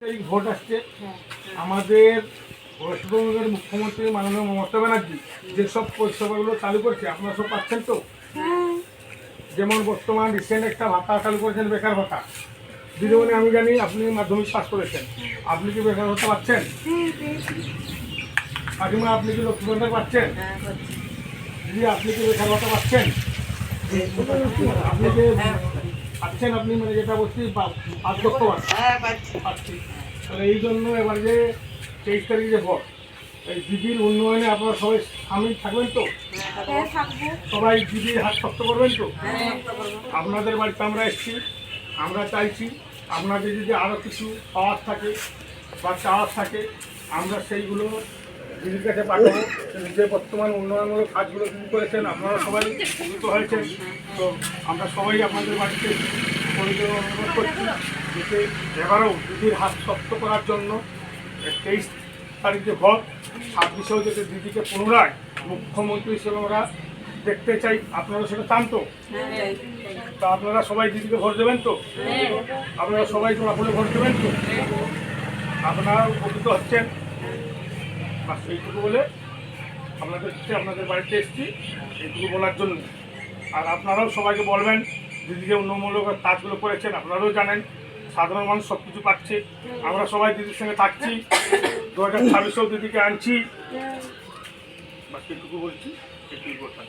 এই ভোট আসছে আমাদের পশ্চিমবঙ্গের মুখ্যমন্ত্রী মাননীয় মমতা ব্যানার্জি যেসব পরিষেবাগুলো চালু করছে আপনারা সব পাচ্ছেন তো? যেমন বর্তমান রিসেন্ট একটা ভাতা চালু করেছেন, বেকার ভাতা। দিদিমণি, আমি জানি আপনি মাধ্যমিক পাস করেছেন, আপনি কি বেকার ভাতা পাচ্ছেন? কাকিমা, আপনি কি লক্ষ্মী ভাণ্ডার পাচ্ছেন? দিদি, আপনি কি বেকার ভাতা পাচ্ছেন? আপনি যে পাচ্ছেন, আপনি মানে যেটা বলছি বার্ধক্য পাচ্ছি। তাহলে এই জন্য এবার যে 23 তারিখে যে ভোট, এই দিদির উন্নয়নে আপনারা সবাই সামিল থাকবেন তো? সবাই দিদির হাত শক্ত করবেন তো? আপনাদের বাড়িতে আমরা এসেছি, আমরা চাইছি আপনাদের যদি আরও কিছু পাওয়ার থাকে বা চাওয়ার থাকে আমরা সেইগুলো দিদির কাছে পাঠাবো। যে বর্তমান উন্নয়নমূলক কাজগুলো দিদি করেছেন, আপনারা সবাই উপকৃত হয়েছেন। তো আমরা সবাই আপনাদের বাড়িতে প্রয়োজন অনুরোধ করছি যাতে এবারেও দিদির হাত শক্ত করার জন্য 23 তারিখে ভোট, 26এও যাতে দিদিকে পুনরায় মুখ্যমন্ত্রী হিসেবে আমরা দেখতে চাই। আপনারা সেটা চান তো? তা আপনারা সবাই দিদিকে ভোট দেবেন তো? আপনারা সবাই জোড়াফুলে ভোট দেবেন তো? আপনারা উপকৃত হচ্ছেন। আর সেইটুকু বলে আপনাদের বাড়িতে এসেছি এইটুকু বলার জন্য। আর আপনারাও সবাইকে বলবেন দিদি যে উন্নয়নমূলক কাজগুলো করেছেন, আপনারাও জানেন সাধারণ মানুষ সব কিছু পাচ্ছে। আমরা সবাই দিদির সঙ্গে থাকছি, 2026-এও দিদিকে আনছি। বাস এইটুকু বলছি, এইটুকু কথা।